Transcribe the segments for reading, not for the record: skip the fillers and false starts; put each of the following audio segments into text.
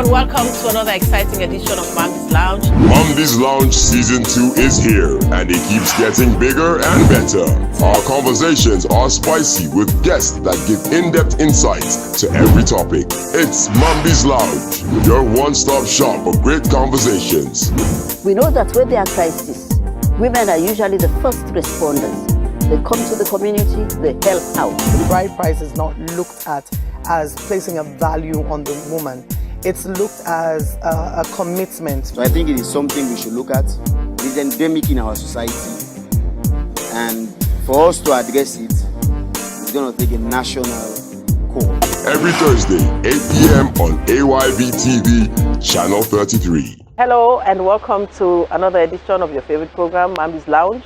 everyone, welcome to another exciting edition of Mamdi's Lounge. Mamdi's Lounge Season 2 is here, and it keeps getting bigger and better. Our conversations are spicy with guests that give in-depth insights to every topic. It's Mamdi's Lounge, your one-stop shop for great conversations. We know that when there are crises, women are usually the first responders. They come to the community, they help out. The bride price is not looked at as placing a value on the woman. It's looked as a commitment. So I think it is something we should look at. It is endemic in our society. And for us to address it, it's going to take a national call. Every Thursday, 8 p.m. on AYV TV, Channel 33. Hello and welcome to another edition of your favorite program, Mamdi's Lounge,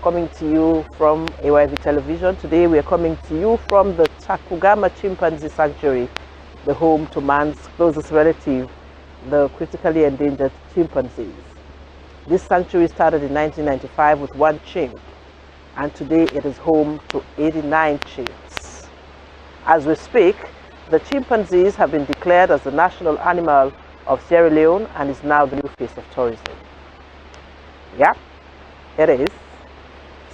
coming to you from AYV Television. Today we are coming to you from the Takugama Chimpanzee Sanctuary, the home to man's closest relative, the critically endangered chimpanzees. This sanctuary started in 1995 with one chimp, and today it is home to 89 chimps. As we speak, the chimpanzees have been declared as the national animal of Sierra Leone and is now the new face of tourism. Yeah, it is.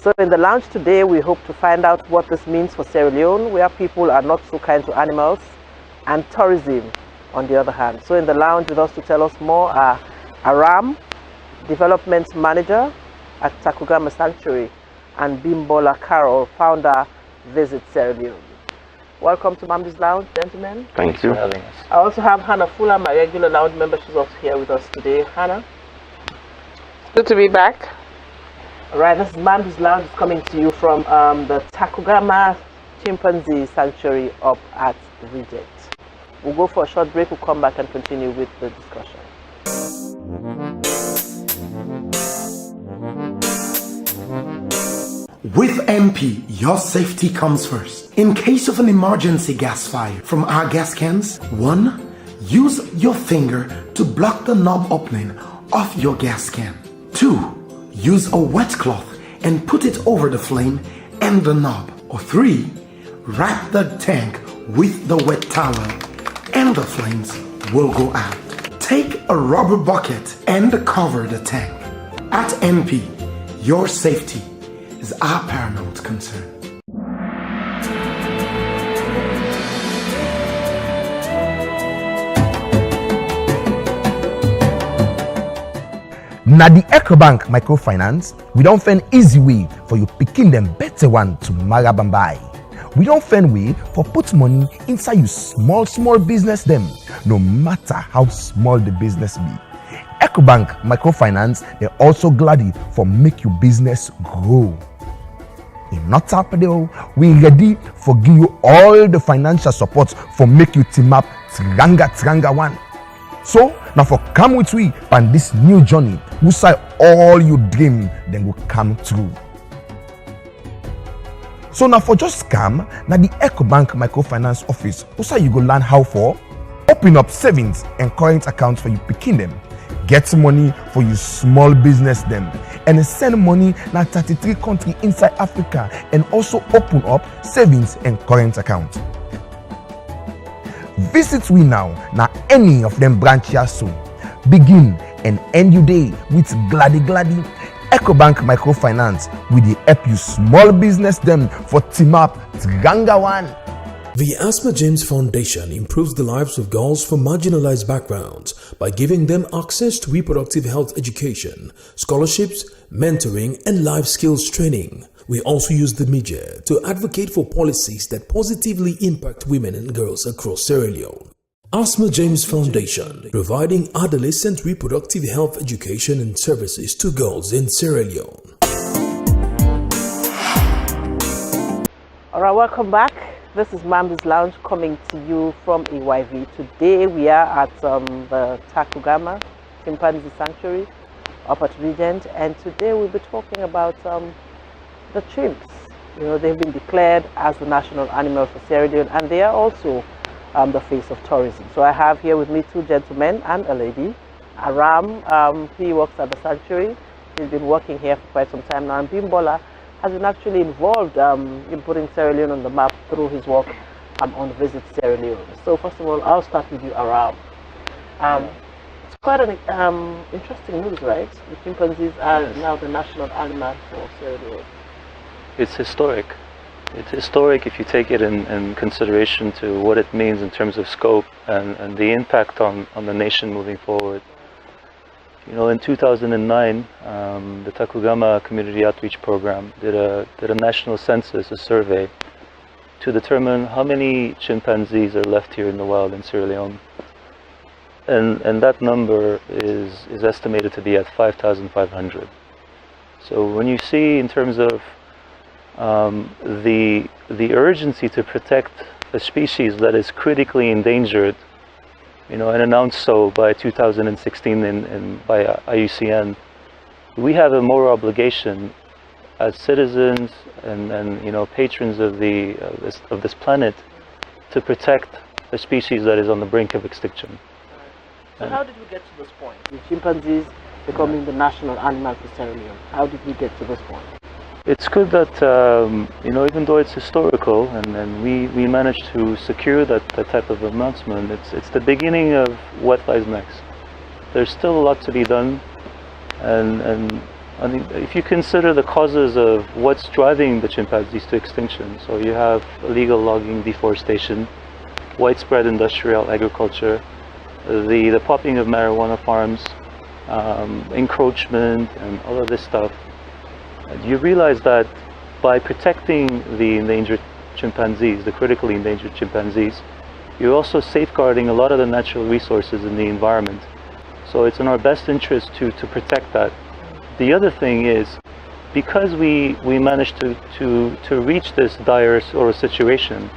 So in the lounge today, we hope to find out what this means for Sierra Leone, where people are not so kind to animals, and tourism on the other hand. So in the lounge with us to tell us more are Aram, Development Manager at Takugama Sanctuary, and Bimbola Carol, Founder, Visit Sierra Leone. Welcome to Mamdi's Lounge, gentlemen. Thank you for having us. I also have Hannah Fuller, my regular lounge member. She's also here with us today. Hannah. Good to be back. All right, this is Mamdi's Lounge. Is coming to you from the Takugama Chimpanzee Sanctuary up at Regent. We'll go for a short break. We'll come back and continue with the discussion. With MP, your safety comes first. In case of an emergency gas fire from our gas cans, 1. Use your finger to block the knob opening of your gas can. 2. Use a wet cloth and put it over the flame and the knob. Or 3. Wrap the tank with the wet towel and the flames will go out. Take a rubber bucket and cover the tank. At NP, your safety is our paramount concern. Na the EcoBank microfinance, we don't find easy way for you picking them better one to marabambai. We don't find way for put money inside you small business them, no matter how small the business be. EcoBank microfinance, they're also glad for make your business grow. In not though, we ready for give you all the financial support for make you team up tranga one. So now for come with we on this new journey, we say all you dream then will come true. So now for just come, now the EcoBank microfinance office, we say you go learn how for open up savings and current accounts for you picking them, get money for you small business them, and send money now 33 countries inside Africa and also open up savings and current accounts. Visit we now any of them branches soon. Begin and end your day with gladdy. EcoBank microfinance with the help you small business them for team up Tranga one. The Asma James Foundation improves the lives of girls from marginalized backgrounds by giving them access to reproductive health education, scholarships, mentoring, and life skills training. We also use the media to advocate for policies that positively impact women and girls across Sierra Leone. Asma James Foundation, providing adolescent reproductive health education and services to girls in Sierra Leone. All right, welcome back. This is Mamdi's Lounge coming to you from AYV. Today we are at the Takugama Chimpanzee Sanctuary up at Regent, and today we'll be talking about the chimps. You know, they've been declared as the national animal for Sierra Leone, and they are also the face of tourism. So I have here with me two gentlemen and a lady. Aram, he works at the sanctuary. He's been working here for quite some time now, and Bimbola has been actually involved in putting Sierra Leone on the map through his work on Visit Sierra Leone. So first of all, I'll start with you, Aram. It's quite an interesting news, right? The chimpanzees are now the national animal for Sierra Leone. It's historic. It's historic if you take it in consideration to what it means in terms of scope and the impact on the nation moving forward. You know, in 2009, the Takugama Community Outreach Program did a national census, a survey, to determine how many chimpanzees are left here in the wild in Sierra Leone. And that number is estimated to be at 5,500. So when you see in terms of the urgency to protect a species that is critically endangered, you know, and announced so by 2016 by IUCN, we have a moral obligation as citizens and you know, patrons of this planet to protect a species that is on the brink of extinction. So how did we get to this point? The chimpanzees becoming the national animal for Sierra Leone. How did we get to this point? It's good that you know, even though it's historical and we managed to secure that type of announcement, it's the beginning of what lies next. There's still a lot to be done, and I mean, if you consider the causes of what's driving the chimpanzees to extinction, so you have illegal logging, deforestation, widespread industrial agriculture, the popping of marijuana farms, encroachment, and all of this stuff. You realize that by protecting the endangered chimpanzees, the critically endangered chimpanzees, you're also safeguarding a lot of the natural resources in the environment. So it's in our best interest to protect that. The other thing is, because we managed to reach this dire sort of situation,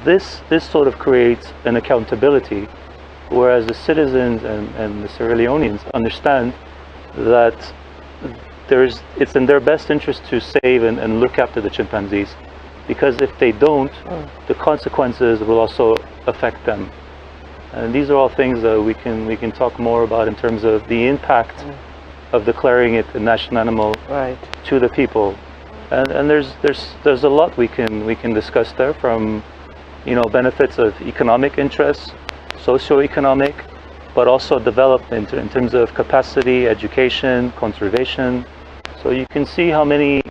this sort of creates an accountability, whereas the citizens and the Sierra Leoneans understand that it's in their best interest to save and look after the chimpanzees, because if they don't, the consequences will also affect them. And these are all things that we can talk more about in terms of the impact of declaring it a national animal to the people. And there's a lot we can discuss there, from, you know, benefits of economic interests, socio-economic, but also development in terms of capacity, education, conservation. So you can see how many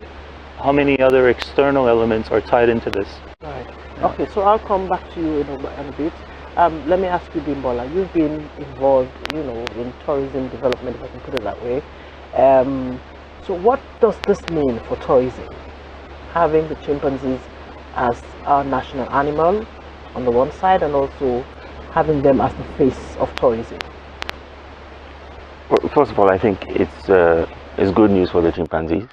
other external elements are tied into this. Right. Okay, so I'll come back to you in a bit. Let me ask you, Bimbola, you've been involved, you know, in tourism development, if I can put it that way. So what does this mean for tourism? Having the chimpanzees as our national animal on the one side, and also having them as the face of tourism. Well, first of all, I think it's good news for the chimpanzees.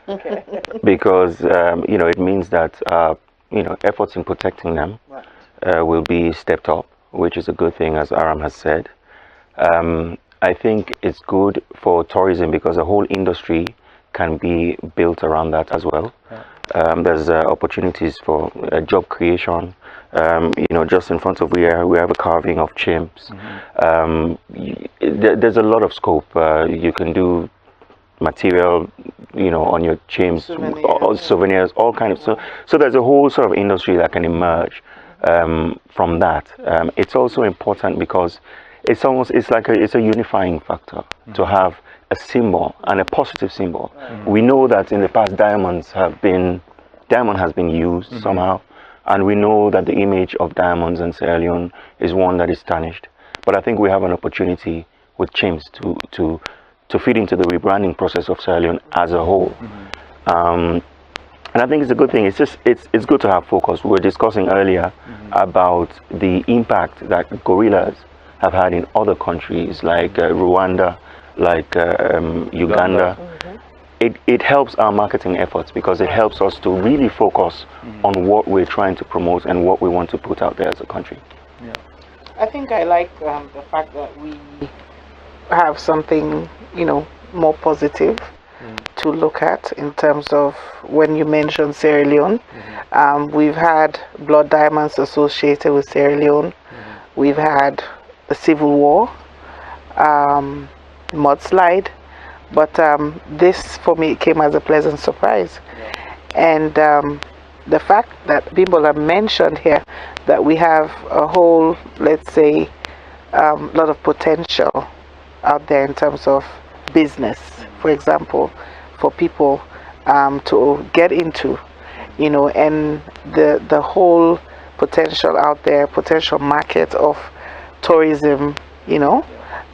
Okay. Because you know, it means that you know, efforts in protecting them will be stepped up, which is a good thing, as Aram has said. I think it's good for tourism because the whole industry can be built around that as well. There's opportunities for job creation. You know, just in front of we have a carving of chimps. There's a lot of scope. You can do material, you know, on your chimps, souvenirs, all kinds of. So there's a whole sort of industry that can emerge from that. It's also important because it's a unifying factor to have a symbol, and a positive symbol. We know that in the past diamond has been used somehow, and we know that the image of diamonds in Sierra Leone is one that is tarnished. But I think we have an opportunity with chimps to feed into the rebranding process of Sierra Leone as a whole. And I think it's a good thing. It's good to have focus. We were discussing earlier about the impact that gorillas have had in other countries like Rwanda, like Uganda. It helps our marketing efforts because it helps us to really focus on what we're trying to promote and what we want to put out there as a country. Yeah. I think I like the fact that we have something, you know, more positive to look at in terms of when you mentioned Sierra Leone. We've had blood diamonds associated with Sierra Leone. We've had the civil war, mudslide, but this for me came as a pleasant surprise. And the fact that Bimbola mentioned here that we have a whole, let's say, lot of potential out there in terms of business, for example, for people to get into, you know, and the whole potential out there, potential market of tourism, you know,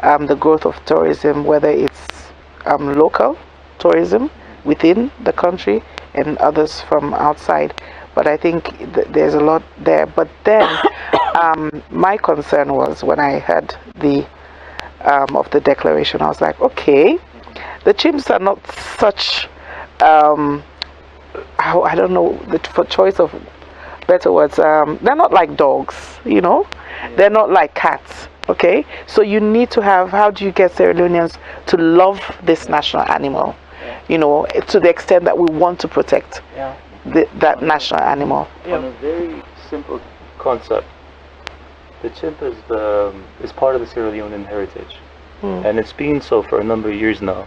the growth of tourism, whether it's local tourism within the country and others from outside. But I think there's a lot there. But then my concern was when I heard the of the declaration, I was like, okay, the chimps are not such I don't know, for choice of better words, they're not like dogs, you know, they're not like cats. Okay, so you need to have, how do you get Sierra Leoneans to love this national animal, you know, to the extent that we want to protect that national animal? On a very simple concept, the chimp is part of the Sierra Leonean heritage, and it's been so for a number of years now,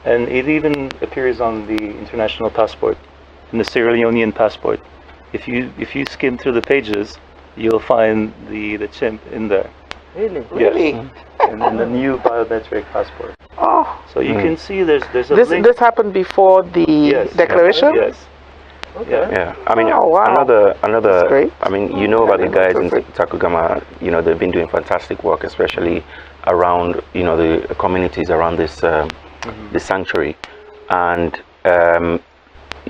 and it even appears on the international passport, in the Sierra Leonean passport. If you skim through the pages, you'll find the chimp in there. Really? Really? Yes. And then the new biometric passport. Oh. So you can see there's a link. This happened before the declaration? Yes. Okay. Yeah, I mean, oh, wow. another. I mean, you know about the guys in Takugama. You know, they've been doing fantastic work, especially around, you know, the communities around this this sanctuary, and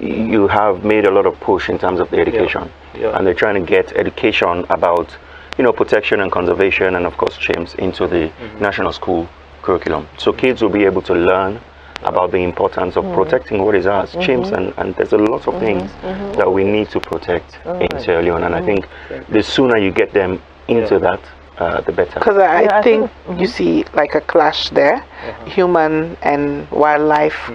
you have made a lot of push in terms of the education, and they're trying to get education about, you know, protection and conservation, and of course chimps into the national school curriculum, so kids will be able to learn about the importance of protecting what is ours, chimps, and there's a lot of things that we need to protect in Sierra Leone, and I think the sooner you get them into that, the better. Because I think you see like a clash there, human and wildlife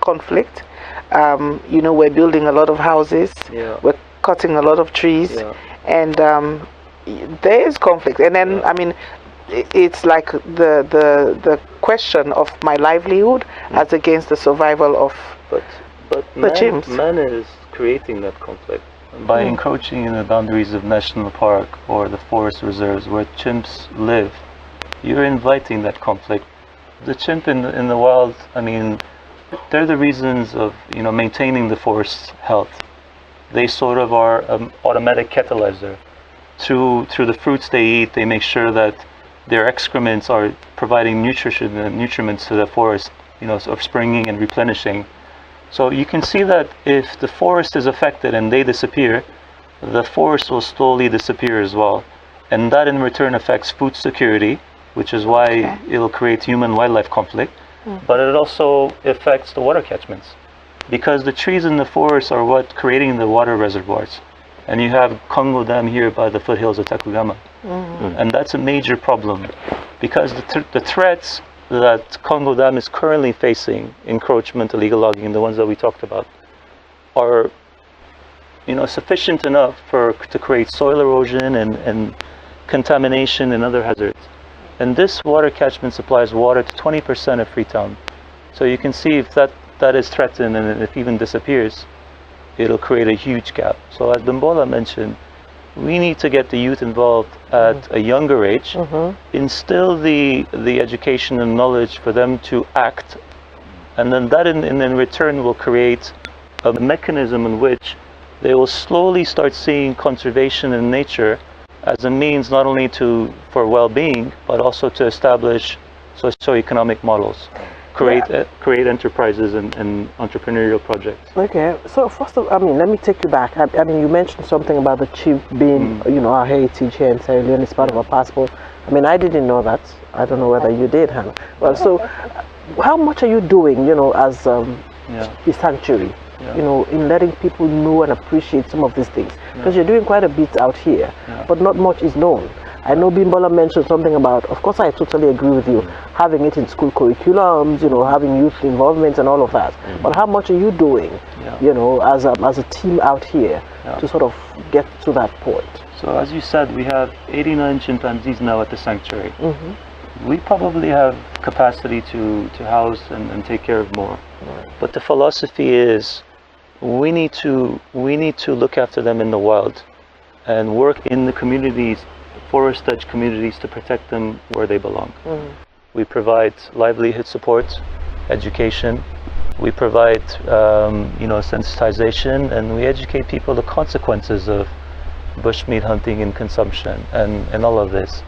conflict. You know, we're building a lot of houses, we're cutting a lot of trees, and there is conflict. And then I mean, it's like the question of my livelihood as against the survival of the chimps. Man is creating that conflict by encroaching in the boundaries of national park or the forest reserves where chimps live. You're inviting that conflict. The chimp in the wild, I mean, they're the reasons of, you know, maintaining the forest's health. They sort of are an automatic catalyzer. Through the fruits they eat, they make sure that their excrements are providing nutrition and nutriments to the forest, you know, of springing and replenishing. So you can see that if the forest is affected and they disappear, the forest will slowly disappear as well. And that in return affects food security, which is why it'll create human-wildlife conflict. But it also affects the water catchments, because the trees in the forest are what creating the water reservoirs. And you have Congo Dam here by the foothills of Takugama. And that's a major problem, because the threats that Congo Dam is currently facing, encroachment, illegal logging, the ones that we talked about, are, you know, sufficient enough to create soil erosion and contamination and other hazards. And this water catchment supplies water to 20% of Freetown. So you can see if that is threatened, and if even disappears, it'll create a huge gap. So as Bimbola mentioned, we need to get the youth involved at a younger age, instill the education and knowledge for them to act, and then that in return will create a mechanism in which they will slowly start seeing conservation in nature as a means not only for well-being, but also to establish socio-economic models, create enterprises and entrepreneurial projects. Okay, so first of all, I mean, let me take you back. I mean, you mentioned something about the chimp being, you know, our heritage here in Sierra Leone is part of our passport. I mean, I didn't know that. I don't know whether you did, Hannah. Well, so how much are you doing, you know, as the sanctuary, you know, in letting people know and appreciate some of these things? Because you're doing quite a bit out here, but not much is known. I know Bimbola mentioned something about, of course I totally agree with you, having it in school curriculums, you know, having youth involvement and all of that. But how much are you doing, you know, as a team out here to sort of get to that point? So as you said, we have 89 chimpanzees now at the sanctuary. We probably have capacity to house and take care of more. But the philosophy is we need to look after them in the wild and work in the communities forest edge communities to protect them where they belong. We provide livelihood support, education. We provide sensitization, and we educate people the consequences of bushmeat hunting and consumption and all of this.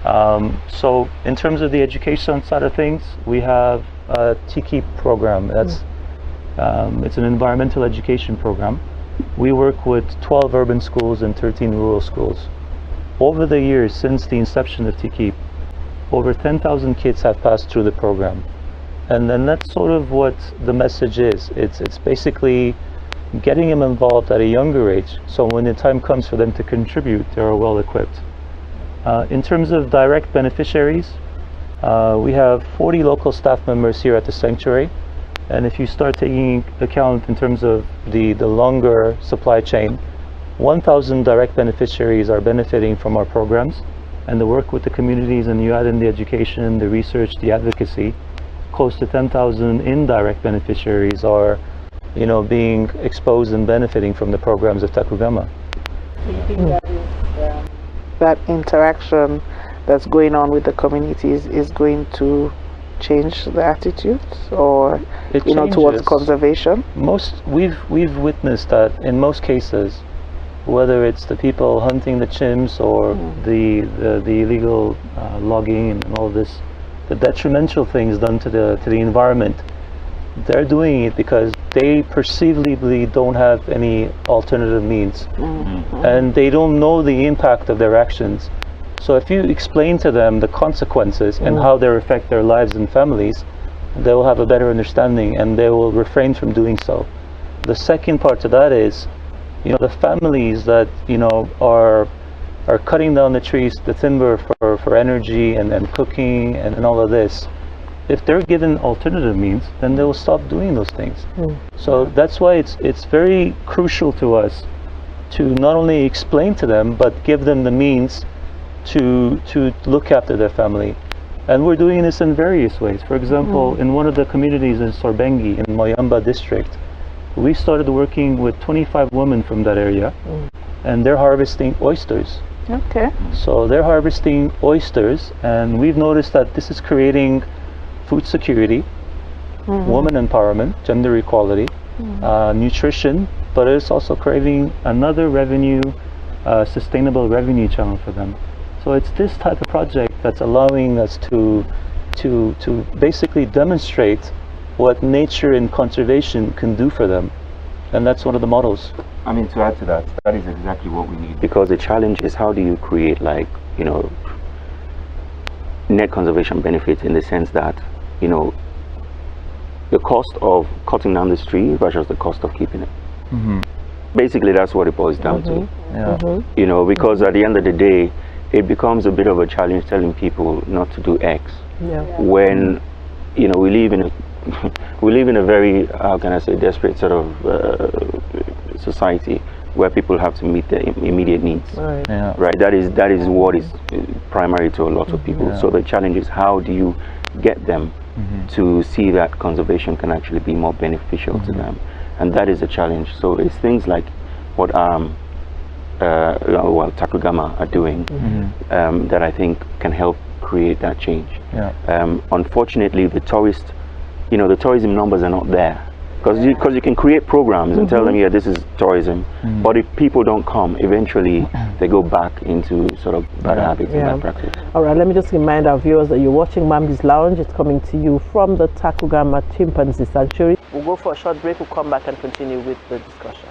So in terms of the education side of things, we have a Tiki program. It's an environmental education program. We work with 12 urban schools and 13 rural schools. Over the years, since the inception of Tiki, over 10,000 kids have passed through the program. And then that's sort of what the message is. It's basically getting them involved at a younger age, so when the time comes for them to contribute, they're well equipped. In terms of direct beneficiaries, we have 40 local staff members here at the sanctuary, and if you start taking account in terms of the longer supply chain, 1,000 direct beneficiaries are benefiting from our programs, and the work with the communities, and you add in the education, the research, the advocacy, close to 10,000 indirect beneficiaries are being exposed and benefiting from the programs of Takugama. Do you think that is, that interaction that's going on with the communities is going to change the attitudes, or towards conservation? We've witnessed that in most cases, whether it's the people hunting the chimps or the illegal logging and all of this, the detrimental things done to the environment, they're doing it because they perceivably don't have any alternative means, and they don't know the impact of their actions. So if you explain to them the consequences and how they affect their lives and families, they will have a better understanding and they will refrain from doing so. The second part to that is, the families that are cutting down the trees, the timber for energy and cooking and all of this. If they're given alternative means, then they will stop doing those things. So that's why it's very crucial to us to not only explain to them, but give them the means to look after their family. And we're doing this in various ways. For example, in one of the communities in Sorbengi, in Moyamba district, we started working with 25 women from that area, and they're harvesting oysters. Okay. So they're harvesting oysters, and we've noticed that this is creating food security, woman empowerment, gender equality, nutrition, but it's also creating another sustainable revenue channel for them. So it's this type of project that's allowing us to basically demonstrate what nature and conservation can do for them, and that's one of the models. I mean, to add to that, that is exactly what we need, because the challenge is how do you create net conservation benefits, in the sense that the cost of cutting down this tree versus the cost of keeping it. Basically, that's what it boils down to. Because at the end of the day, it becomes a bit of a challenge telling people not to do X when we live in a very, how can I say, desperate sort of society where people have to meet their immediate needs. Right. That is what is primary to a lot of people. So the challenge is, how do you get them to see that conservation can actually be more beneficial to them, and that is a challenge. So it's things like what Takugama are doing that I think can help create that change. Unfortunately, the tourism numbers are not there, because you can create programs and tell them, this is tourism, but if people don't come, eventually they go back into sort of bad habits and bad practice. All right, let me just remind our viewers that you're watching Mamdi's Lounge. It's coming to you from the Takugama Chimpanzee Sanctuary. We'll go for a short break. We'll come back and continue with the discussion.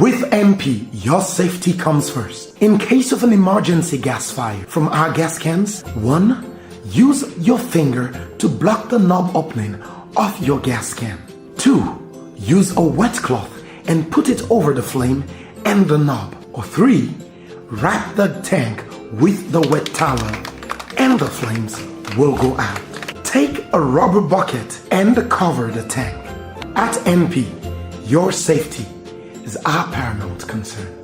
With MP, your safety comes first. In case of an emergency gas fire from our gas cans, 1. Use your finger to block the knob opening of your gas can. 2. Use a wet cloth and put it over the flame and the knob. Or 3. Wrap the tank with the wet towel and the flames will go out. Take a rubber bucket and cover the tank. At MP, your safety is our paramount concern.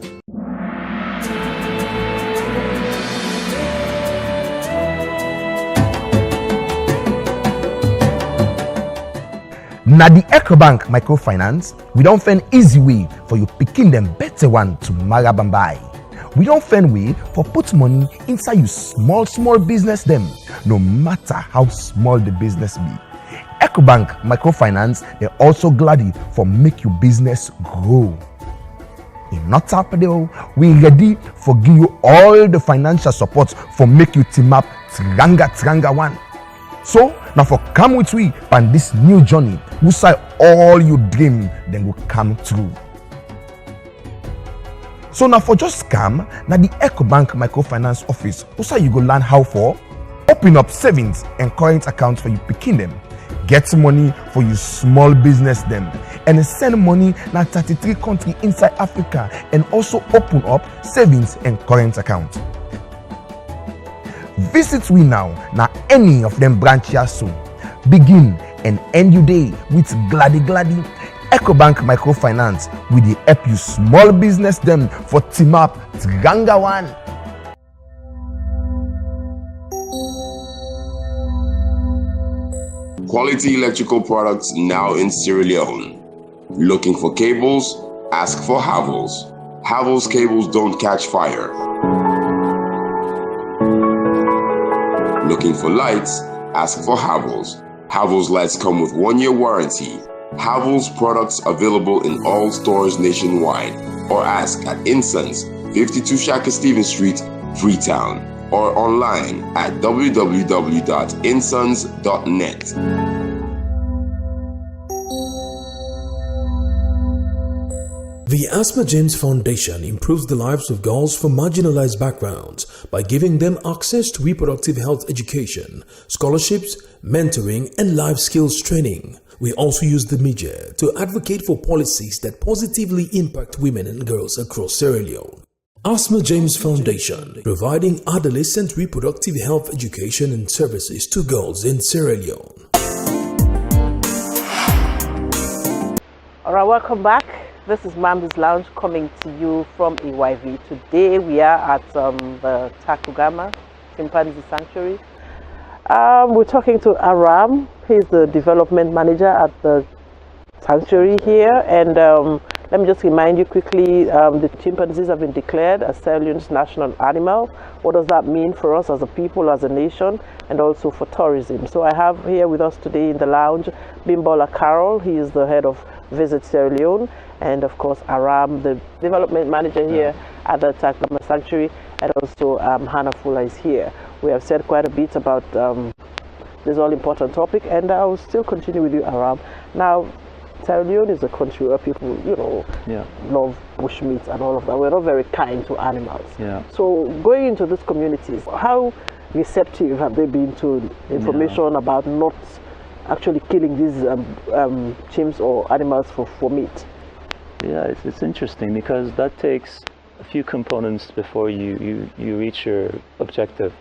Now the EcoBank Microfinance, we don't find easy way for you picking them better one to Marabambai. We don't find way for put money inside you small business them, no matter how small the business be. EcoBank Microfinance, they're also glad for make your business grow. In not Tapado, we ready for give you all the financial support for make you team up Tranga one. So now for come with we on this new journey, we say all you dream then will come true. So now for just come, now the EcoBank Microfinance office, we say you go learn how for open up savings and current accounts for you picking them, get money for you small business them, and send money now 33 countries inside Africa, and also open up savings and current accounts. Visit we now any of them branches soon. Begin and end your day with Glady. EcoBank Microfinance with the help you small business them for team up Tranga one. Quality electrical products now in Sierra Leone. Looking for cables? Ask for Havels. Havels cables don't catch fire. Looking for lights? Ask for Havels. Havels lights come with 1-year warranty. Havels products available in all stores nationwide. Or ask at Insons, 52 Shaka Stevens Street, Freetown. Or online at www.insons.net. The Asma James Foundation improves the lives of girls from marginalized backgrounds by giving them access to reproductive health education, scholarships, mentoring, and life skills training. We also use the media to advocate for policies that positively impact women and girls across Sierra Leone. Asma James Foundation, providing adolescent reproductive health education and services to girls in Sierra Leone. All right, welcome back. This is Mamdi's Lounge coming to you from AYV. Today we are at the Takugama Chimpanzee Sanctuary. We're talking to Aram. He's the development manager at the sanctuary here, and let me just remind you quickly, the chimpanzees have been declared as Sierra Leone's national animal. What does that mean for us as a people, as a nation, and also for tourism? So I have here with us today in the lounge Bimbola Carol. He is the head of Visit Sierra Leone, and of course Aram, the development manager here at the Takugama Sanctuary, and also Hannah Fuller is here. We have said quite a bit about this all-important topic, and I will still continue with you, Aram. Now, Sierra Leone is a country where people, love bushmeat and all of that. We're not very kind to animals. So going into these communities, how receptive have they been to information about not actually killing these chimps or animals for meat? Yeah, it's interesting because that takes a few components before you reach your objective.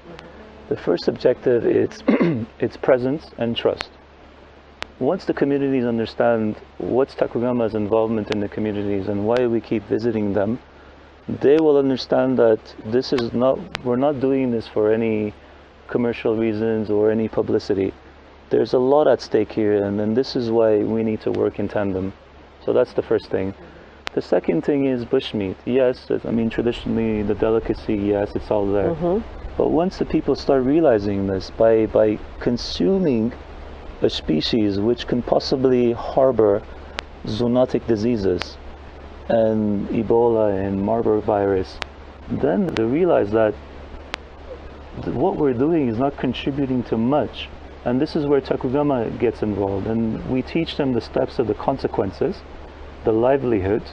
The first objective is its presence and trust. Once the communities understand what's Takugama's involvement in the communities and why we keep visiting them, they will understand that we're not doing this for any commercial reasons or any publicity. There's a lot at stake here, and then this is why we need to work in tandem. So that's the first thing. The second thing is bushmeat. Yes, traditionally the delicacy, yes, it's all there. But once the people start realizing this, by consuming a species which can possibly harbor zoonotic diseases and Ebola and Marburg virus, then they realize that what we're doing is not contributing to much. And this is where Takugama gets involved, and we teach them the steps of the consequences, the livelihood,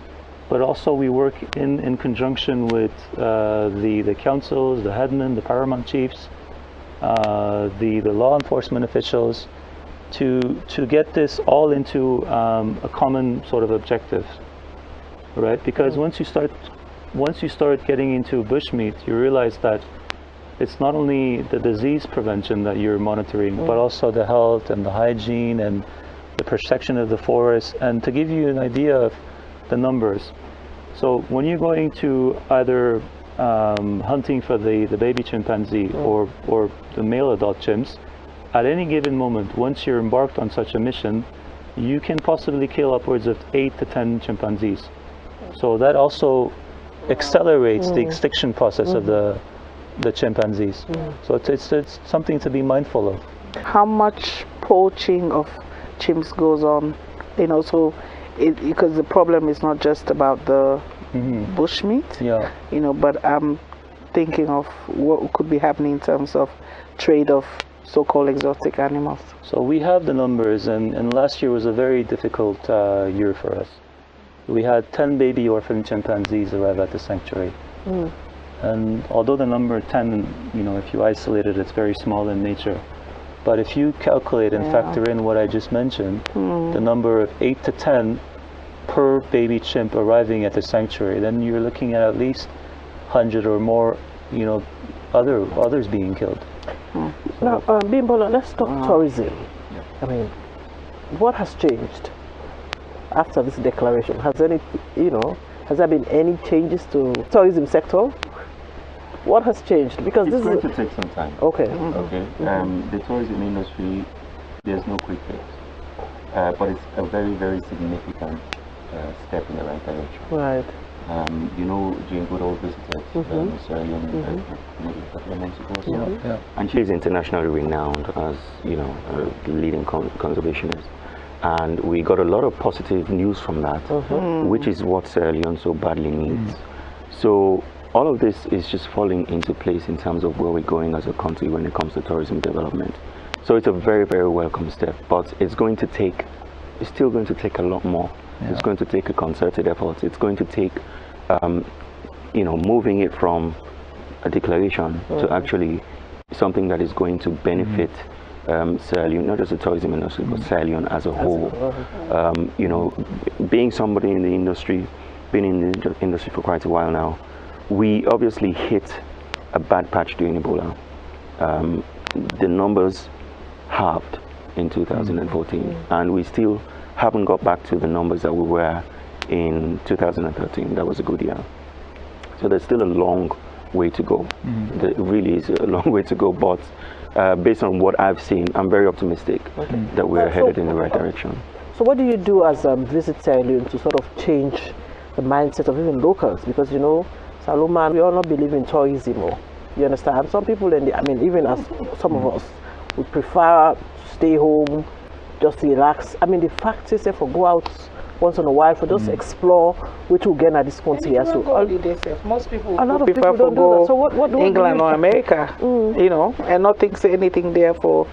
but also we work in conjunction with the councils, the headmen, the paramount chiefs, the law enforcement officials, to get this all into a common sort of objective, right? Because once you start getting into bushmeat, you realize that it's not only the disease prevention that you're monitoring, but also the health and the hygiene and the protection of the forest. And to give you an idea of the numbers, so when you're going to either hunting for the baby chimpanzee or the male adult chimps, at any given moment, once you're embarked on such a mission, you can possibly kill upwards of 8 to 10 chimpanzees. So that also accelerates the extinction process of the chimpanzees. So it's something to be mindful of. How much poaching of chimps goes on? You know, so because the problem is not just about the bushmeat. Yeah. You know, but I'm thinking of what could be happening in terms of trade of so-called exotic animals. So we have the numbers, and last year was a very difficult year for us. We had 10 baby orphan chimpanzees arrive at the sanctuary. And although the number 10, you know, if you isolate it, it's very small in nature. But if you calculate and factor in what I just mentioned, the number of 8 to 10 per baby chimp arriving at the sanctuary, then you're looking at least 100 or more, you know, others being killed. Now, Bimbola, let's talk tourism. I mean, what has changed after this declaration? Has there been any changes to tourism sector? What has changed? Because it's this going is to take some time. Okay. Okay. The tourism industry, there's no quick fix, but it's a very, very significant step in the right direction. Right. You know, Jane Goodall visited Sierra Leone maybe a couple of months ago. So. And she's internationally renowned as, you know, a leading conservationist. And we got a lot of positive news from that, which is what Sierra Leone so badly needs. So all of this is just falling into place in terms of where we're going as a country when it comes to tourism development. So it's a very, very welcome step, but it's still going to take a lot more. It's going to take a concerted effort. It's going to take, you know, moving it from a declaration to actually something that is going to benefit Sierra Leone, not just the tourism industry, but Sierra Leone as a whole. You know, being somebody in the industry, been in the industry for quite a while now, we obviously hit a bad patch during Ebola. The numbers halved in 2014, and we still haven't got back to the numbers that we were in 2013. That was a good year. So there's still a long way to go. There really is a long way to go, but based on what I've seen, I'm very optimistic that we're headed in the right direction. So what do you do as Visit Sierra Leone to sort of change the mindset of even locals? Because, you know, Saloma, we all not believe in tourism, you understand? Some people, even as some of us, would prefer to stay home, just relax. I mean, the fact is, if we go out once in a while for just explore, which will gain at this point here. So most people would prefer to don't do go that. So what England or America, you know, and not think anything there for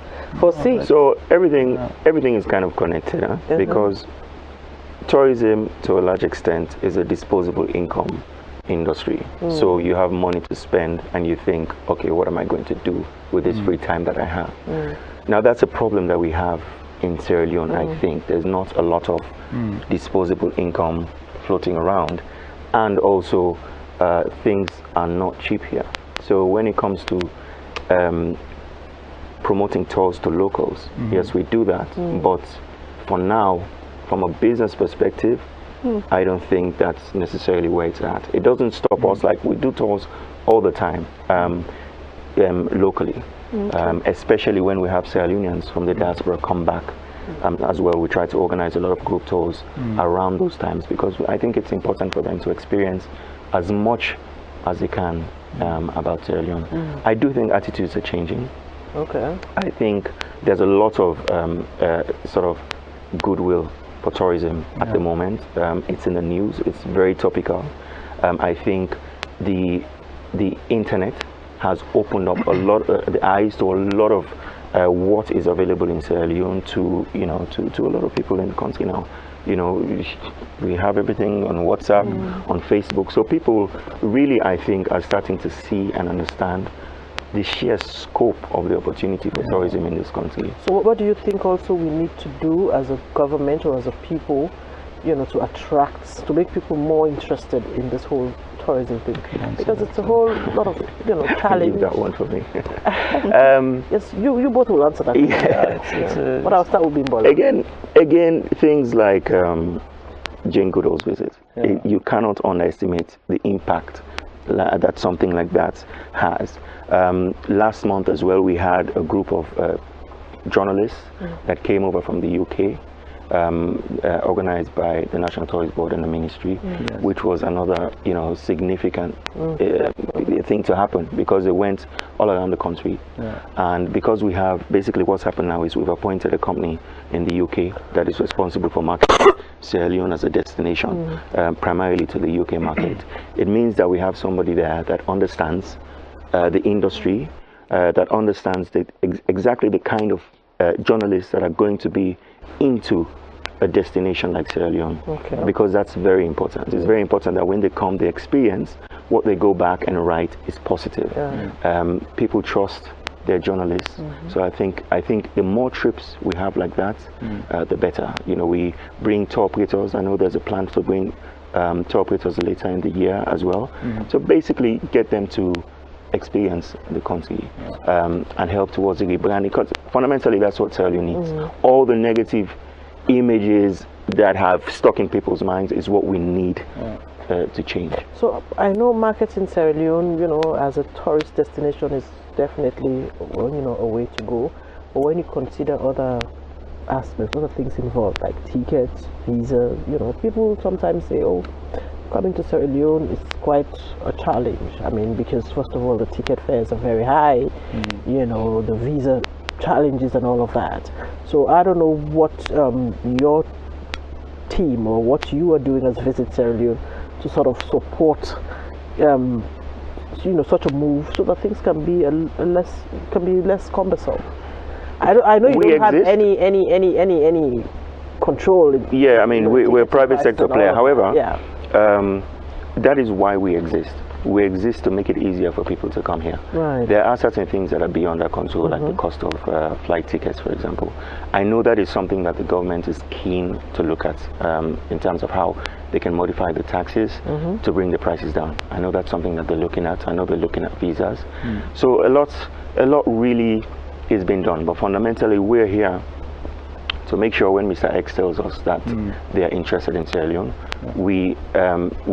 see. So everything is kind of connected, because tourism, to a large extent, is a disposable income industry. So you have money to spend, and you think, okay, what am I going to do with this free time that I have? Now that's a problem that we have in Sierra Leone. I think there's not a lot of disposable income floating around, and also things are not cheap here. So when it comes to promoting tours to locals, yes, we do that, but for now, from a business perspective, I don't think that's necessarily where it's at. It doesn't stop us. Like, we do tours all the time locally, especially when we have Sierra Leoneans from the diaspora come back as well. We try to organize a lot of group tours around those times, because I think it's important for them to experience as much as they can about Sierra Leone. I do think attitudes are changing. Okay. I think there's a lot of sort of goodwill for tourism at the moment. It's in the news. It's very topical. I think the internet has opened up a lot the eyes to a lot of what is available in Sierra Leone to a lot of people in the country now. You know, we have everything on WhatsApp, on Facebook. So people really, I think, are starting to see and understand the sheer scope of the opportunity for tourism in this country. So what do you think also we need to do as a government or as a people, you know, to make people more interested in this whole tourism thing? Because it's a whole lot of, you know, challenge. Leave that one for me. Yes, you both will answer that. But I'll start with Bimbola. Again, things like Jane Goodall's visit. You cannot underestimate the impact that something like that has. Last month as well, we had a group of journalists that came over from the UK organized by the National Tourist Board and the Ministry, which was another, significant thing to happen, because they went all around the country. And because we have, basically what's happened now is we've appointed a company in the UK that is responsible for marketing Sierra Leone as a destination, primarily to the UK market. It means that we have somebody there that understands the industry, that understands exactly the kind of journalists that are going to be into a destination like Sierra Leone, because that's very important. It's very important that when they come, the experience, what they go back and write is positive. People trust their journalists. So I think the more trips we have like that, the better. We bring tour operators. I know there's a plan to bring tour operators later in the year as well. So basically get them to experience the country and help towards the rebranding, because fundamentally that's what Sierra Leone needs. All the negative images that have stuck in people's minds is what we need to change. So I know marketing Sierra Leone, as a tourist destination is definitely, a way to go. But when you consider other aspects, other things involved, like tickets, visa, people sometimes say, oh, coming to Sierra Leone is quite a challenge. I mean, because first of all, the ticket fares are very high, the visa challenges and all of that. So I don't know what your team or what you are doing as Visit Sierra Leone to sort of support such a move, so that things can be less cumbersome. I know you don't have any control. Yeah, I mean, we're a private sector player. However, that is why we exist. We exist to make it easier for people to come here. There are certain things that are beyond our control, like the cost of flight tickets, for example. I know that is something that the government is keen to look at in terms of how they can modify the taxes to bring the prices down. I know that's something that they're looking at. I know they're looking at visas. So a lot really is being done, but fundamentally we're here to make sure when Mr. X tells us that they are interested in Sierra Leone, we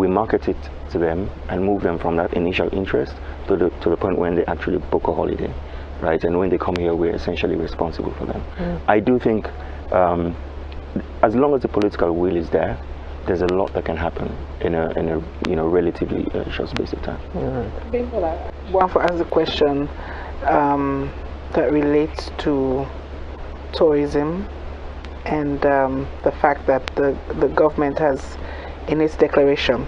market it to them and move them from that initial interest to the point when they actually book a holiday, right? And when they come here, we're essentially responsible for them. I do think as long as the political will is there, there's a lot that can happen in a relatively short space of time. I want to ask a question that relates to tourism and the fact that the government has, in its declaration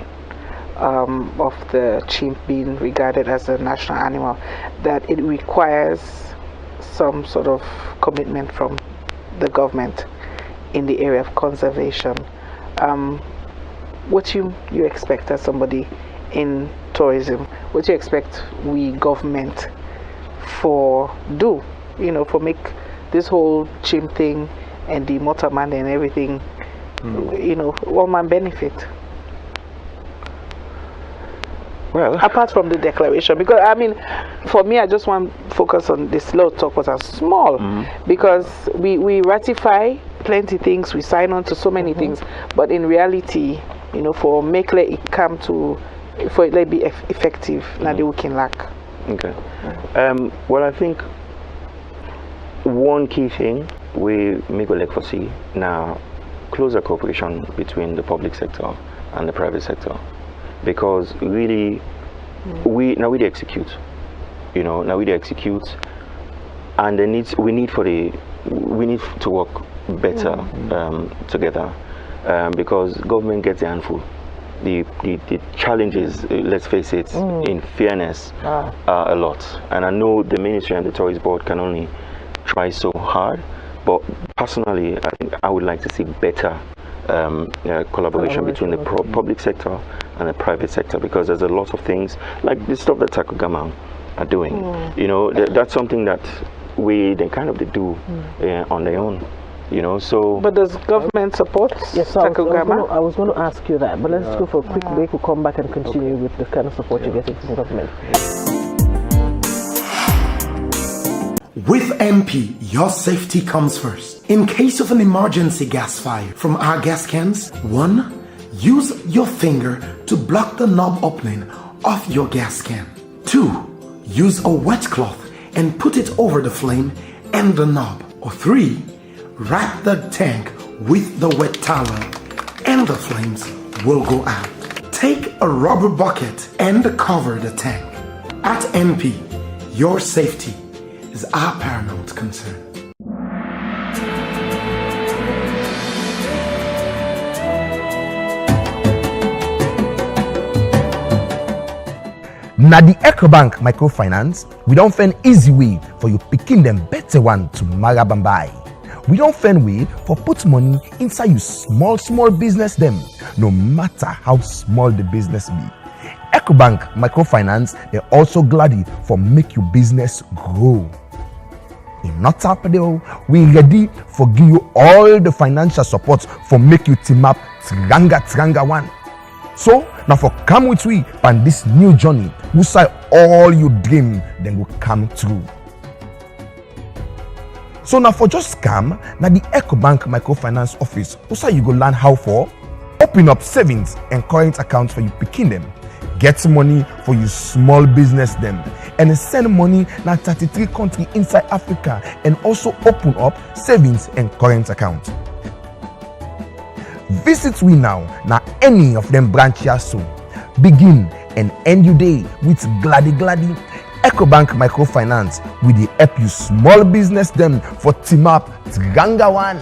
of the chimp being regarded as a national animal, that it requires some sort of commitment from the government in the area of conservation. What you expect as somebody in tourism? What do you expect we government for make this whole chimp thing and the motorman and everything, one man benefit? Well, apart from the declaration, because I mean, for me, I just want to focus on this little talk was as small, because we ratify plenty things, we sign on to so many things, but in reality, for make it come to, for it be effective, now they can lack. Okay. Well, I think one key thing we make a leg for see now, closer cooperation between the public sector and the private sector, because really we execute, and we need to work better together, because government gets a handful. The challenges, let's face it, in fairness, are a lot. And I know the ministry and the tourist board can only try so hard, but personally, I think I would like to see better collaboration between the public sector and the private sector, because there's a lot of things like the stuff that Takugama are doing. That's something that they kind of do on their own. So. But does government support Takugama? I was going to ask you that, but let's go for a quick break. We'll come back and continue with the kind of support you're getting from government. With MP, your safety comes first. In case of an emergency gas fire from our gas cans, 1. Use your finger to block the knob opening of your gas can. 2. Use a wet cloth and put it over the flame and the knob. Or 3. Wrap the tank with the wet towel and the flames will go out. Take a rubber bucket and cover the tank. At MP, your safety is our paramount concern. Na the EcoBank microfinance, we don't find easy way for you picking them better one to marabambai. We don't find way for put money inside you small business them, no matter how small the business be. EcoBank microfinance, they're also glad for make your business grow. In not happening, we ready for give you all the financial support for make you team up Tranga one. So now for come with we on this new journey, we say all you dream then will come true. So now for just come, now the EcoBank microfinance office, we say you go learn how for open up savings and current accounts for you picking them, get money for you small business them, and send money now 33 countries inside Africa, and also open up savings and current accounts. Visit we now any of them branches soon. Begin and end your day with gladdy. EcoBank microfinance with the help you small business them for team up Tranga one.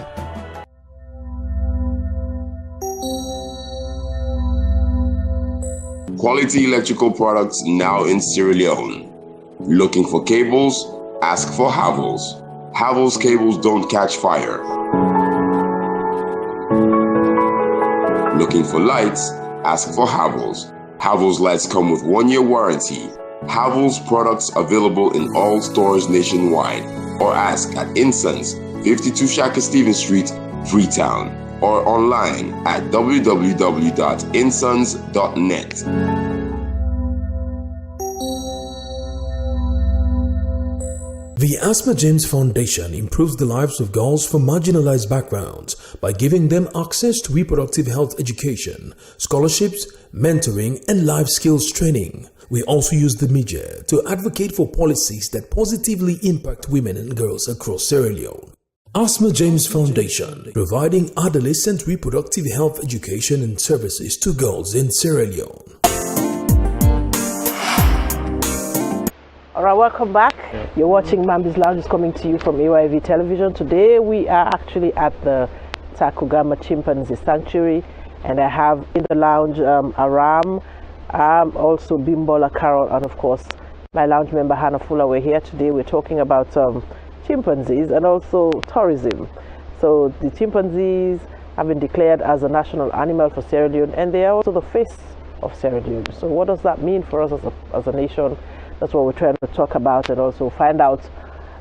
Quality electrical products now in Sierra Leone. Looking for cables? Ask for Havels. Havels cables don't catch fire. Looking for lights? Ask for Havels. Havels lights come with 1-year warranty. Havels products available in all stores nationwide. Or ask at Insons, 52 Shaka Stevens Street, Freetown. Or online at www.insons.net. The Asma James Foundation improves the lives of girls from marginalized backgrounds by giving them access to reproductive health education, scholarships, mentoring, and life skills training. We also use the media to advocate for policies that positively impact women and girls across Sierra Leone. Asma James Foundation, providing adolescent reproductive health education and services to girls in Sierra Leone. All right, welcome back. You're watching Mamdi's Lounge, is coming to you from AYV Television. Today we are actually at the Takugama Chimpanzee Sanctuary, and I have in the lounge Aram, also Bimbola Carol, and of course my lounge member Hannah Fuller. We're here today. We're talking about chimpanzees and also tourism. So the chimpanzees have been declared as a national animal for Sierra Leone, and they are also the face of Sierra Leone. So what does that mean for us as a nation? That's what we're trying to talk about, and also find out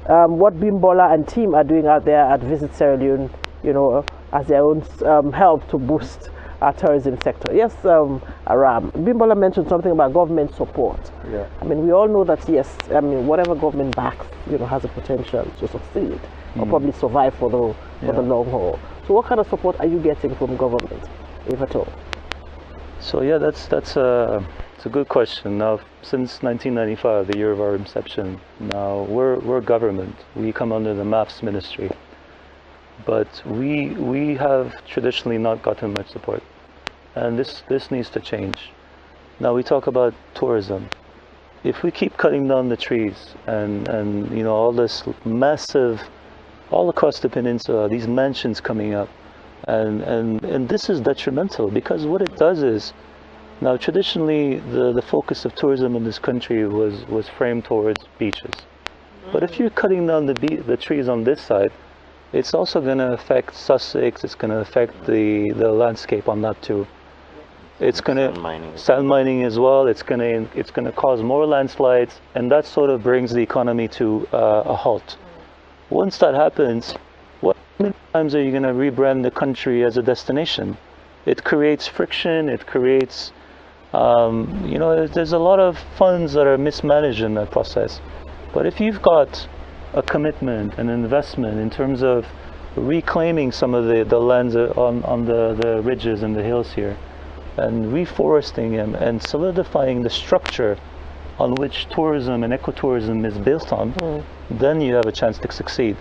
what Bimbola and team are doing out there at Visit Sierra Leone, as their own help to boost our tourism sector. Yes, Aram, Bimbola mentioned something about government support. Yeah. I mean, we all know that, yes, I mean, whatever government backs, has a potential to succeed or probably survive for the long haul. So what kind of support are you getting from government, if at all? So yeah, that's a good question. Now, since 1995, the year of our inception, now we're government. We come under the MAFS ministry, but we have traditionally not gotten much support, and this needs to change. Now we talk about tourism. If we keep cutting down the trees and all this massive, all across the peninsula, these mansions coming up, and this is detrimental, because what it does is, now traditionally the focus of tourism in this country was framed towards beaches. But if you're cutting down the trees on this side, it's also going to affect Sussex, it's going to affect the landscape on that too. It's going to sand mining as well. It's going to cause more landslides, and that sort of brings the economy to a halt. Once that happens, how many times are you going to rebrand the country as a destination? It creates friction. It creates, there's a lot of funds that are mismanaged in that process. But if you've got a commitment, an investment in terms of reclaiming some of the lands on the ridges and the hills here, and reforesting them and solidifying the structure on which tourism and ecotourism is built on, then you have a chance to succeed.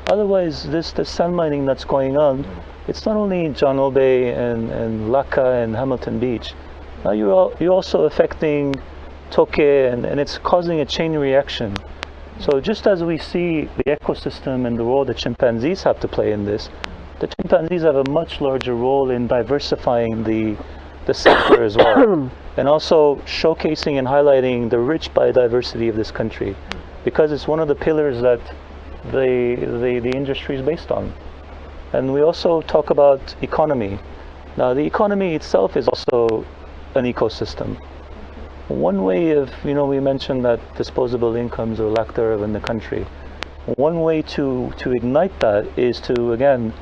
Otherwise, the sand mining that's going on, it's not only in John Obey and Laka and Hamilton Beach. Now you're also affecting Toke, and it's causing a chain reaction. So just as we see the ecosystem and the role that chimpanzees have to play in this, the chimpanzees have a much larger role in diversifying the sector as well, and also showcasing and highlighting the rich biodiversity of this country, because it's one of the pillars that the industry is based on. And we also talk about economy. Now, the economy itself is also an ecosystem. One way of, we mentioned that disposable incomes or lack thereof in the country. One way to ignite that is to, again,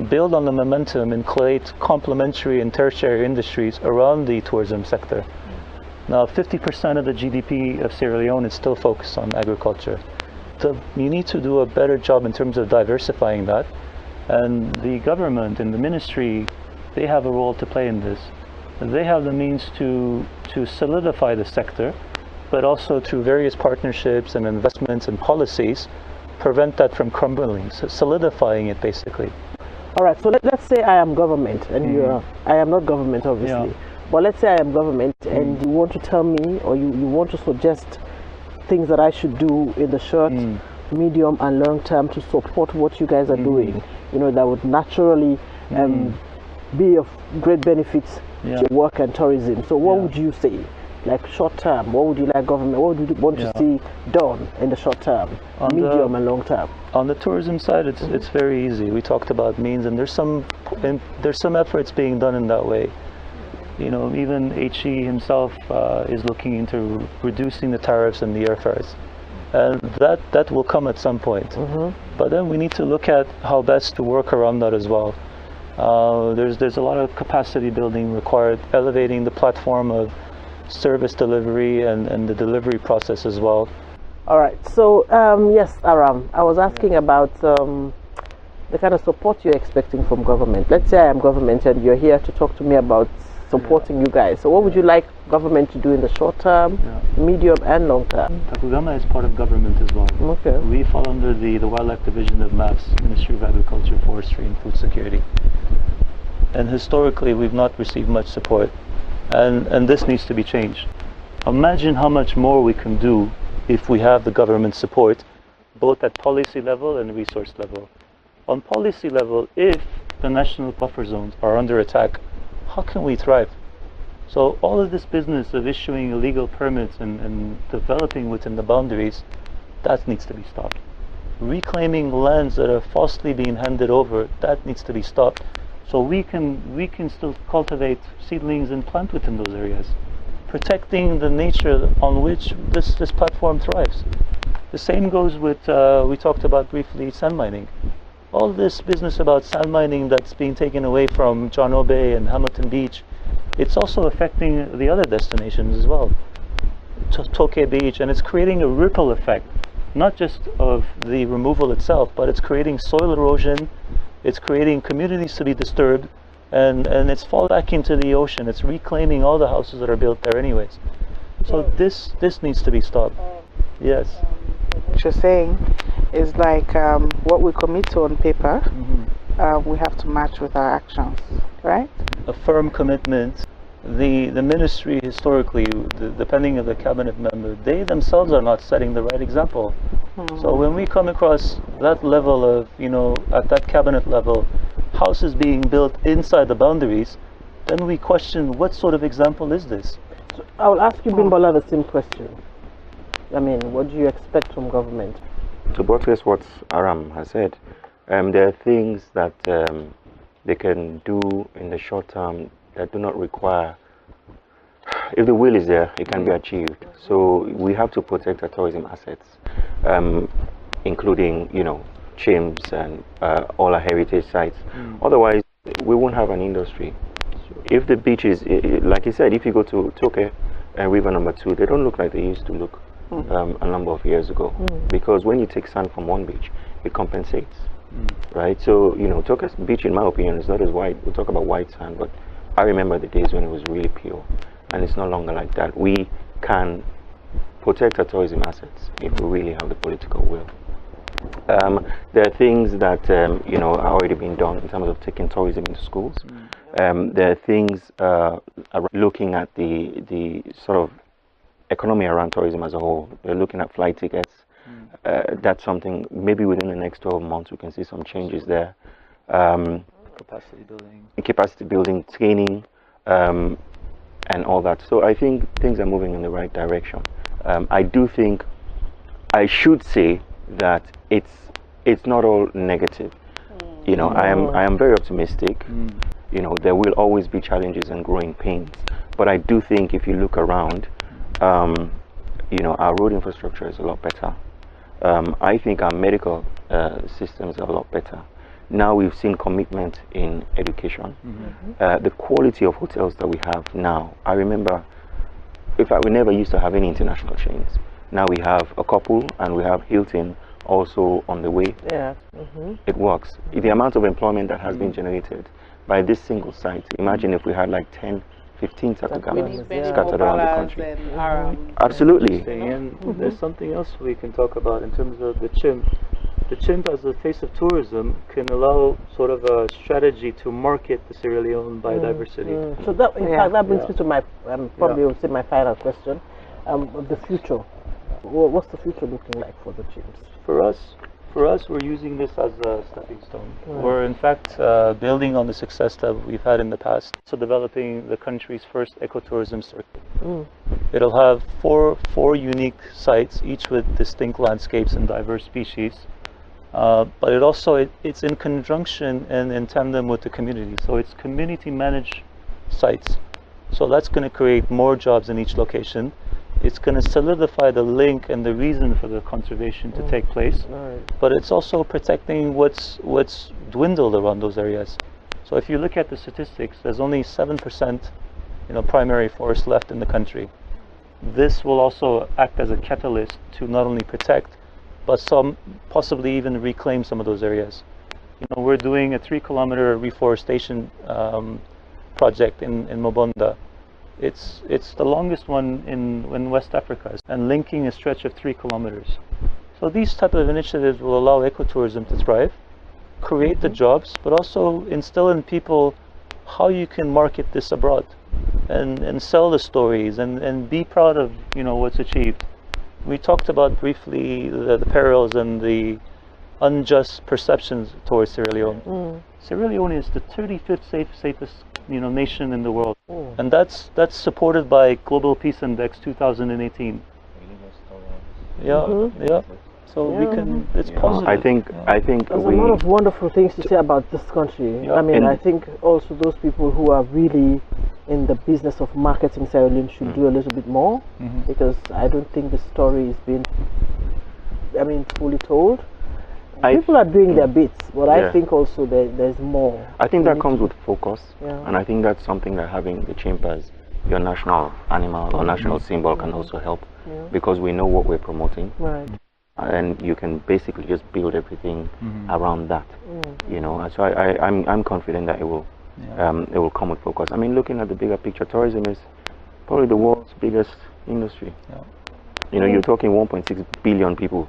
build on the momentum and create complementary and tertiary industries around the tourism sector. Now, 50% of the GDP of Sierra Leone is still focused on agriculture. So you need to do a better job in terms of diversifying that. And the government and the ministry, they have a role to play in this. They have the means to solidify the sector, but also through various partnerships and investments and policies, prevent that from crumbling, so solidifying it basically. All right, so let's say I am government, and I am not government, obviously. Yeah. But let's say I am government, and you want to tell me, or you want to suggest things that I should do in the short, medium, and long term to support what you guys are doing, that would naturally be of great benefits to your work and tourism. So what would you say? Like short term, what would you like government, what would you want to see done in the short term, medium and long term? On the tourism side, it's very easy. We talked about means, and there's some efforts being done in that way. Even HE himself is looking into reducing the tariffs and the airfares, and that will come at some point. But then we need to look at how best to work around that as well. There's a lot of capacity building required, elevating the platform of service delivery and the delivery process as well. All right, so yes, Aram, I was asking about the kind of support you're expecting from government. Let's say I am government and you're here to talk to me about supporting you guys. So what would you like government to do in the short term, medium and long term? Takugama is part of government as well. Okay. We fall under the Wildlife Division of MAFS, Ministry of Agriculture, Forestry and Food Security. And historically we've not received much support. And this needs to be changed. Imagine how much more we can do if we have the government support, both at policy level and resource level. On policy level, if the national buffer zones are under attack, how can we thrive? So all of this business of issuing illegal permits and developing within the boundaries, that needs to be stopped. Reclaiming lands that are falsely being handed over, that needs to be stopped. So we can still cultivate seedlings and plant within those areas, protecting the nature on which this platform thrives. The same goes with, we talked about briefly, sand mining. All this business about sand mining that's being taken away from John Obey and Hamilton Beach, it's also affecting the other destinations as well. Toke Beach, and it's creating a ripple effect, not just of the removal itself, but it's creating soil erosion, it's creating communities to be disturbed, and it's fall back into the ocean. It's reclaiming all the houses that are built there anyways. So this needs to be stopped. Yes. What you're saying is like what we commit to on paper, we have to match with our actions, right? A firm commitment. The ministry historically, depending on the cabinet member, they themselves are not setting the right example. So when we come across that level of, at that cabinet level, houses being built inside the boundaries, then we question what sort of example is this? So I will ask you, Bimbola, the same question. I mean, what do you expect from government? To buttress what Aram has said, there are things that they can do in the short term that do not require, if the will is there, it can be achieved. So we have to protect our tourism assets, including, chims and all our heritage sites. Otherwise, we won't have an industry. If the beaches, like you said, if you go to Toke and River Number 2, they don't look like they used to look a number of years ago. Because when you take sand from one beach, it compensates, right? So, Toke's beach, in my opinion, is not as white. We talk about white sand, but I remember the days when it was really pure, and it's no longer like that. We can protect our tourism assets if we really have the political will. There are things that you know are already being done in terms of taking tourism into schools. There are things looking at the sort of economy around tourism as a whole. They're looking at flight tickets. That's something maybe within the next 12 months we can see some changes there. Capacity building, training, and all that. So I think things are moving in the right direction. I should say that it's not all negative. You know, I am very optimistic. You know, there will always be challenges and growing pains, but I do think if you look around, you know, our road infrastructure is a lot better. I think our medical systems are a lot better. Now we've seen commitment in education. The quality of hotels that we have now, I remember, we never used to have any international chains. Now we have a couple, and we have Hilton also on the way. Yeah. It works. The amount of employment that has been generated by this single site, imagine if we had like 10, 15 Takugamas scattered around the country. Absolutely. And there's something else we can talk about in terms of the chimp. The chimp, as the face of tourism, can allow sort of a strategy to market the Sierra Leone biodiversity. So that, in fact, that brings me to my probably will say my final question: of the future. What's the future looking like for the chimps? For us, we're using this as a stepping stone. We're in fact building on the success that we've had in the past. So developing the country's first ecotourism circuit. It'll have four unique sites, each with distinct landscapes and diverse species. But it's in conjunction and in tandem with the community. So it's community managed sites. So that's going to create more jobs in each location. It's going to solidify the link and the reason for the conservation to take place. But it's also protecting what's dwindled around those areas. So if you look at the statistics, there's only 7%, primary forest left in the country. This will also act as a catalyst to not only protect, but possibly even reclaim some of those areas. We're doing a 3-kilometer reforestation project in Mobonda. It's the longest one in West Africa, and linking a stretch of 3 kilometers. So these type of initiatives will allow ecotourism to thrive, create the jobs, but also instill in people how you can market this abroad and sell the stories and be proud of what's achieved. We talked about briefly the perils and the unjust perceptions towards Sierra Leone. Sierra Leone is the 35th safest nation in the world, and that's supported by Global Peace Index 2018. So we can. It's positive. I think there's a lot of wonderful things to say about this country. I mean, I think also those people who are really in the business of marketing Sierra Leone should do a little bit more, because I don't think the story is being, fully told. People are doing their bits, but I think also there's more. I think that comes with focus, and I think that's something that having the chimp as your national animal or national symbol can also help, because we know what we're promoting, and you can basically just build everything around that. So I'm confident that it will come with focus. I mean, looking at the bigger picture, tourism is probably the world's biggest industry. You're talking 1.6 billion people.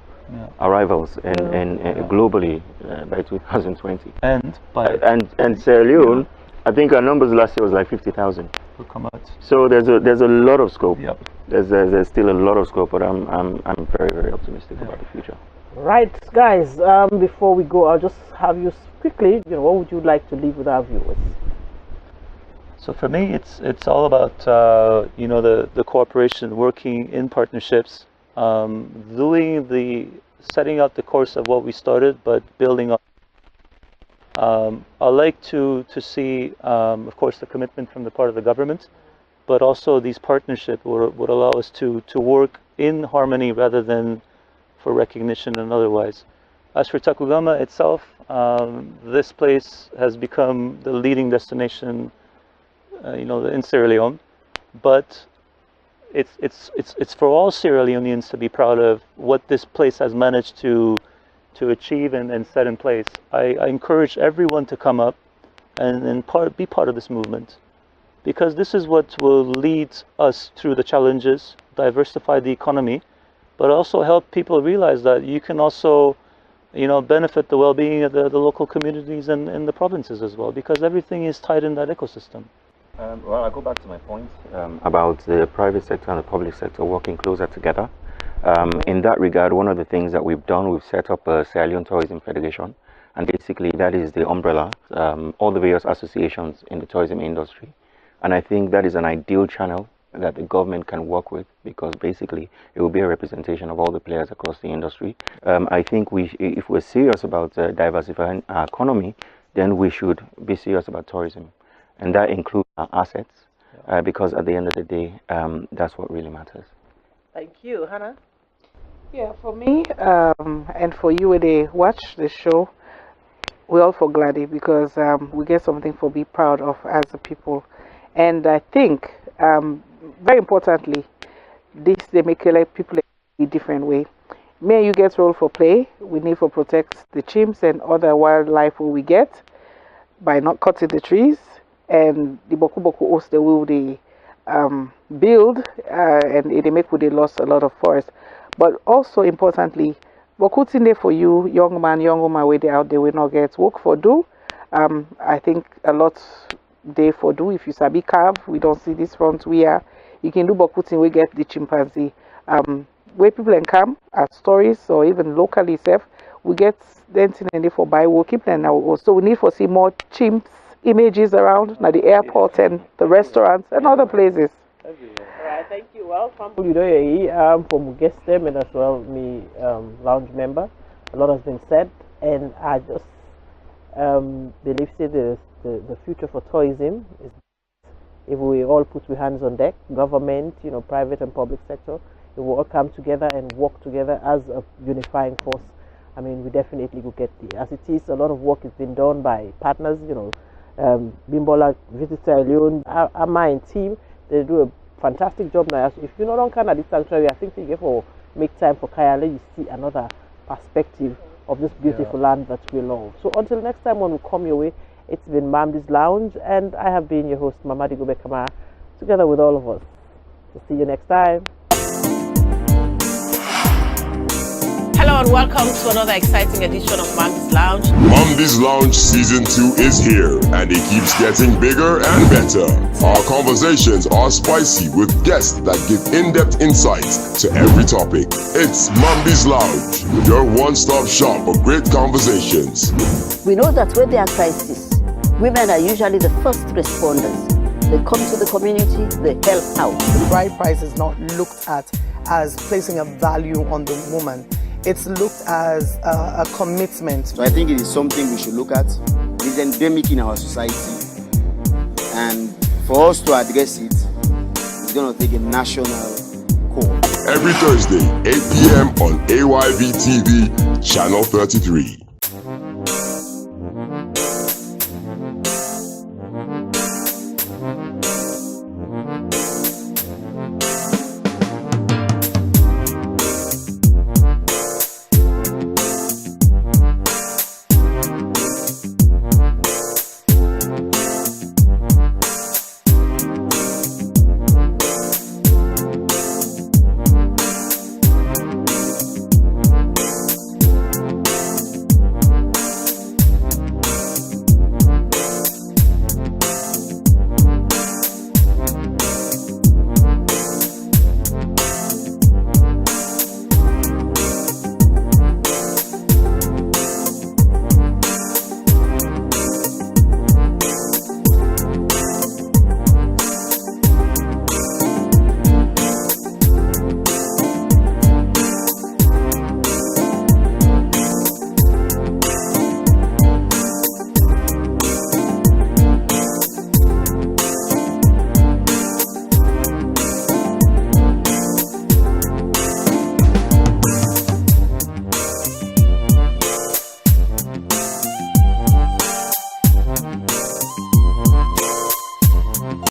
Arrivals and globally by 2020, and Sierra Leone, I think our numbers last year was like 50,000. Will come out. So there's a lot of scope. There's still a lot of scope, but I'm very, very optimistic about the future. Right, guys. Before we go, I'll just have you quickly. What would you like to leave with our viewers? So for me, it's all about the cooperation, working in partnerships. Setting out the course of what we started, but building up. I like to see, of course, the commitment from the part of the government, but also these partnerships would allow us to work in harmony rather than for recognition and otherwise. As for Takugama itself, this place has become the leading destination, in Sierra Leone, but it's for all Sierra Leoneans to be proud of what this place has managed to achieve and set in place. I encourage everyone to come up and be part of this movement, because this is what will lead us through the challenges, diversify the economy, but also help people realize that you can also benefit the well-being of the local communities and the provinces as well, because everything is tied in that ecosystem. Well, I go back to my point about the private sector and the public sector working closer together. In that regard, one of the things that we've done, we've set up a Sierra Leone Tourism Federation, and basically that is the umbrella, all the various associations in the tourism industry. And I think that is an ideal channel that the government can work with, because basically it will be a representation of all the players across the industry. I think if we're serious about diversifying our economy, then we should be serious about tourism, and that includes our assets, because at the end of the day, that's what really matters. Thank you. Hannah? Yeah, for me, and for you, when they watch the show, we're all for Gladys, because we get something for be proud of as a people. And I think, very importantly, they make people in a different way. Me and you get role for play. We need to protect the chimps and other wildlife we get by not cutting the trees. And the Boku Boku host the will they build, and they make they lost a lot of forest. But also importantly, Boku's in there for you, young man, young woman, where they out there will not get work for do. I think a lot day for do. If you sabi carve, we don't see this front where you can do Bokutin, we get the chimpanzee. Where people can come at stories or even locally self, we get dancing and for buy work keep and now. So we need to see more chimps images around now the airport and the restaurants and other places. All right, thank you. Well, from guest them and as well me lounge member, a lot has been said, and I just believe the future for tourism is if we all put our hands on deck, government, private and public sector, if we all come together and work together as a unifying force. I mean, we definitely will get there. As it is, a lot of work has been done by partners, Bimbola, Visit Sierra Leone, our mind team, they do a fantastic job now. If you don't come at this sanctuary, I think you for make time for Kayale, you see another perspective of this beautiful land that we love. So until next time when we come your way, it's been Mamdi's Lounge, and I have been your host, Mamadi Gobekama, together with all of us. So see you next time. Hello and welcome to another exciting edition of Mamdi's Lounge. Mamdi's Lounge Season 2 is here, and it keeps getting bigger and better. Our conversations are spicy with guests that give in-depth insights to every topic. It's Mamdi's Lounge, your one-stop shop for great conversations. We know that when there are crises, women are usually the first responders. They come to the community, they help out. The bride price is not looked at as placing a value on the woman. It's looked as a commitment. So I think it is something we should look at. It is endemic in our society. And for us to address it, it's going to take a national call. Every Thursday, 8 p.m. on AYV TV, Channel 33.